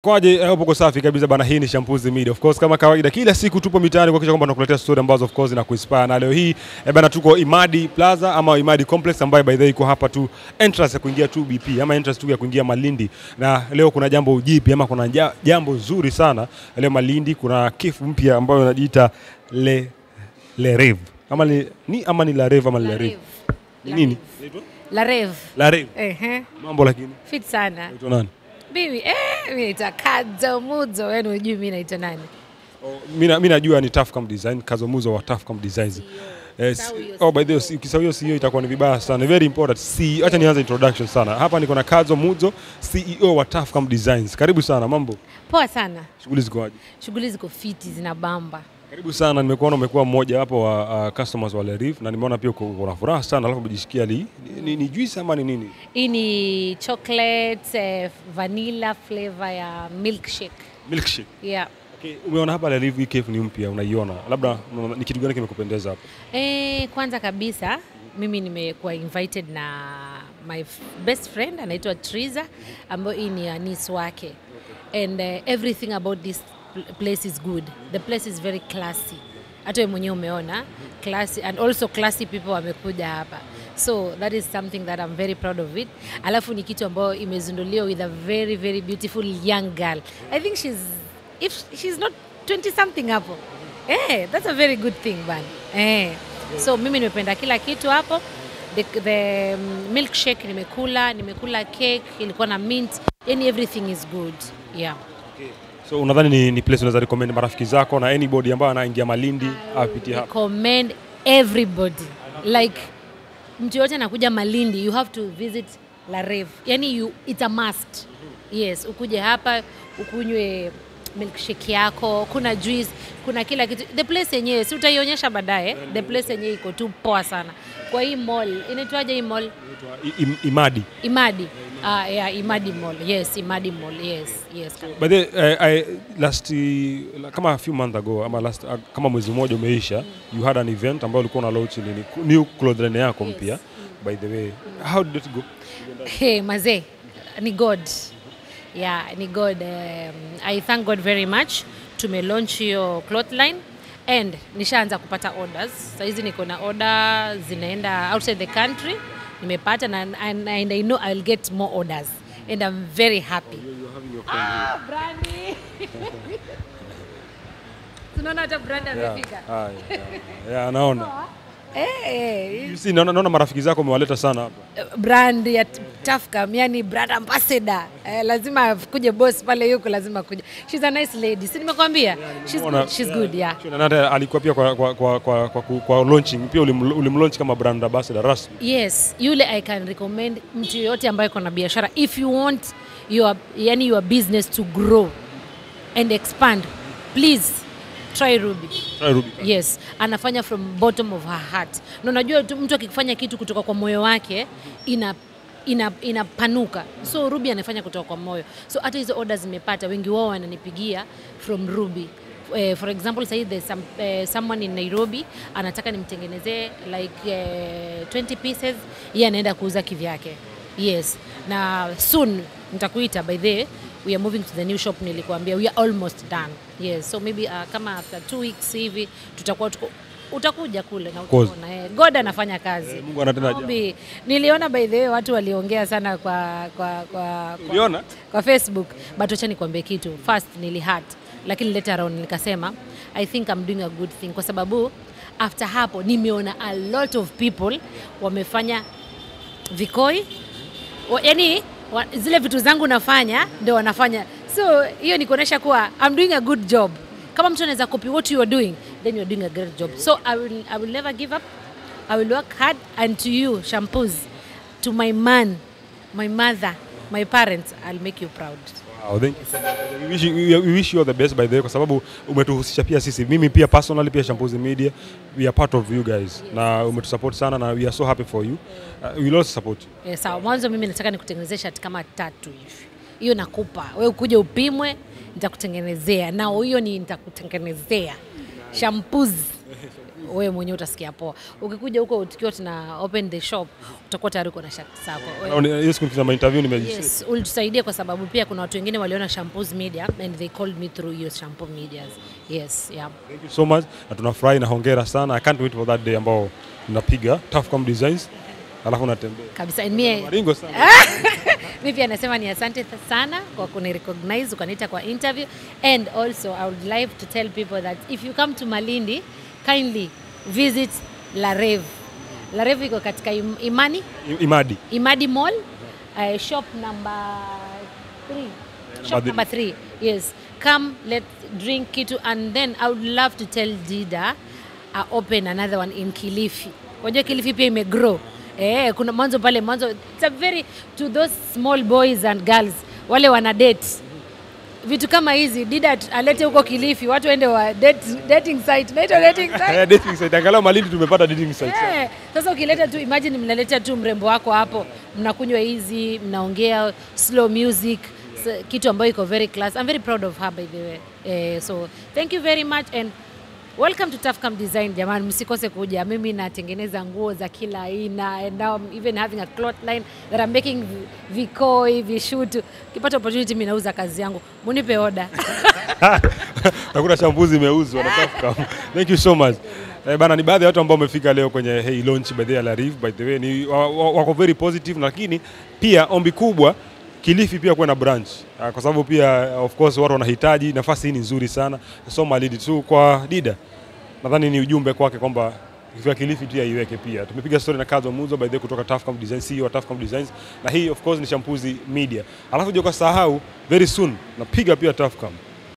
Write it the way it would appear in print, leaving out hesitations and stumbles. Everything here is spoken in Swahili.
Kwaje upo safi kabisa bana, hii ni Shampuzi Media. Of course kama kawaida kila siku tupo mitaani kuhakikisha kwamba tunakuletea story ambazo of course inakuinspire. Na leo hii bana tuko Imadi Plaza ama Imadi Complex ambayo by the way iko hapa tu entrance ya kuingia 2BP ama entrance tu ya kuingia Malindi. Na leo kuna jambo jipi ama kuna jambo zuri sana. Leo Malindi kuna kifu mpya ambayo inajiita Le Rave. Ama ni La Rave ama Le Rave. Nini? La Rave. La Rave. Mambo lakini Fit sana. Unaitwa nani? Mimi mimi naitwa Kazo Muzo, wewe unajui mimi naitwa nani? Mimi najua ni Tough Cam Design, Kazo Muzo wa Tough Cam Designs. By the way, ukisahau CEO itakuwa ni vibaya sana. Very important. Acha nianze introduction sana. Hapa niko na Kazo Muzo, CEO wa Tough Cam Designs. Karibu sana, mambo? Poa sana. Shughuli ziko aje? Shughuli ziko fiti, zinabamba. Karibu sana, nimekuona umekuwa mmoja hapo wa customers wa Le Rave na nimeona pia uko na furaha sana, alafu umejishikia ni juice ama ni nini? Hii ni chocolate vanilla flavor ya milkshake. Milkshake. Yeah. Okay, umeona hapa Le Rave cafe ni mpya, unaiona. Labda ni kitu gani kimekupendeza hapa? Kwanza kabisa mimi nimekuwa invited na my best friend anaitwa Triza, ambayo hii ni anisi wake. And everything about this place is good. The place is very classy. Hata wewe mwenyewe umeona classy, and also classy people wamekuja hapa. So that is something that I'm very proud of it. Alafu ni kitu ambayo imezinduliwa with a very very beautiful young girl. I think if she's not 20 something hapo. That's a very good thing man. So mimi nimependa kila kitu hapo. The milkshake nimekula cake, ilikuwa na mint. Everything is good. Yeah. So unadhani ni place unaweza recommend marafiki zako na anybody ambaye anaingia Malindi apitie hapa? Recommend everybody. Like mtu yote anakuja Malindi, you have to visit La Rave. It's a must. Yes, ukuje hapa ukunywe milkshake yako, kuna juice, kuna kila kitu. The place yenyewe si utaionyesha baadaye. The place yenyewe iko tu poa sana. Kwa hii mall, inaitwaje hii mall? Imadi. Imadi. Imadi Mall. Yes, Imadi Mall. Yes. But kama a few months ago ama kama mwezi mmoja umeisha, you had an event ambayo ulikuwa na launch new clothing yako mpya. By the way, how did it go? Hey, mazee, ni God. Yeah, ni God. I thank God very much. Tume-launch hiyo cloth line and nishaanza kupata orders. Sasa hizi niko na order zinaenda outside the country. Nimepata and I know I'll get more orders and I'm very happy. You're having your Brandy. Tunaona hata Brandy amefika. Yeah, naona. You see, naona marafiki zako umewaleta sana hapa. Brand ya Tough Cam, yani brand ambassador. Lazima kuje boss pale yuko lazima kuje. She's a nice lady. Si nimekwambia? She's good, yeah. Na alikuwa pia kwa launching pia ulimlaunch kama brand ambassador rasmi. Yes, yule I can recommend mtu yote ambaye kuna biashara. If you want your business to grow and expand, please try Ruby. Yes, anafanya from bottom of her heart. Na unajua mtu akifanya kitu kutoka kwa moyo wake inapanuka. So Ruby anafanya kutoka kwa moyo. So hata hizo orders zimepata, wengi wao wananipigia from Ruby. For example, say there's someone in Nairobi anataka nimtengenezee like 20 pieces, yeye anaenda kuuza kivyake. Yes. Na soon nitakuita, by the way, we are moving to the new shop nilikuambia, we are almost done. Yes, so maybe kama after 2 weeks hivi tutakuwa utakuja kule na utaona. God anafanya kazi. Mungu anatenda jambo. Niliona by the way watu waliongea sana kwa Facebook, but acha nikwambie kitu. First nilihurt, lakini later on nikasema I think I'm doing a good thing kwa sababu after hapo nimeona a lot of people wamefanya vikoi. Zile vitu zangu nafanya ndio wanafanya. So hiyo ni kuonesha kuwa I'm doing a good job. Kama mtu anaweza copy what you are doing, then you are doing a great job. So I will never give up. I will work hard, and to you, Shampuzi, to my man, my mother, my parents, I'll make you proud. Wow, thank you. We wish you all the best by the way, kwa sababu umetuhusisha pia sisi. Mimi pia personally pia Shampuzi Media, we are part of you guys. Na umetusupport sana na we are so happy for you. We will also support you. Yes, mwanzo mimi nataka nikutengenezea shati kama 3 hivi. Hiyo nakupa. Wewe ukuje upimwe, nitakutengenezea. Na hiyo nitakutengenezea. Shampuzi. wewe mwenyewe utasikia poa. Ukikuja huko tukiwa tuna open the shop, utakuwa tayari uko na shati zako. Yes, kuna interview nimejisikia. Yes, ulitusaidia kwa sababu pia kuna watu wengine waliona Shampoos Media and they called me through your Shampoo Medias. Yes, yeah. Thank you so much. Na tunafurahi na hongera sana. I can't wait for that day ambao tunapiga Tafcom Designs. Alafu natembea. Kabisa. And me Maringo sana. mimi pia nasema ni asante sana kwa kunirecognize ukaniita kwa interview, and also I would like to tell people that if you come to Malindi, kindly visit La Reve. La Reve iko katika Imadi Mall, shop number 3. Shop number 3. Yes. Come, let's drink kitu, and then I would love to tell Dida open another one in Kilifi. Unajua Kilifi pia imegrow. Kuna mwanzo pale mwanzo, it's a very to those small boys and girls wale wana date. Vitu kama hizi Dida alete huko Kilifi, watu waende wa dating site. Naitwa dating site. Dating site. Angalau Malindi tumepata dating site. Sasa ukileta tu, imagine mnaleta tu mrembo wako hapo, mnakunywa hizi, mnaongea slow music, kitu ambayo iko very class. I'm very proud of her by the way. So thank you very much and welcome to Tafcom Design. Jamani, msikose kuja. Mimi natengeneza nguo za kila aina, and now I'm even having a cloth line that I'm making vikoi, vishutu. Kipata opportunity mimi nauza kazi yangu. Munipe order. Hakuna shampuzi imeuzwa na Tafcom. Thank you so much. Bana, ni baadhi ya watu ambao wamefika leo kwenye hii launch by the La Reve. By the way, ni wako very positive, lakini pia ombi kubwa Kilifi pia kuwa na branch. Kwa sababu pia of course watu wanahitaji, nafasi hii ni nzuri sana. So Malindi tu kwa Dida. Nadhani ni ujumbe kwake kwamba ikifika Kilifi pia iweke pia. Tumepiga story na Kazo Muzo by the way kutoka Tafcom Design, CEO wa Tafcom Designs, na hii of course ni Shampoos Media. Alafu je, kwa sahau very soon napiga pia Tafcom.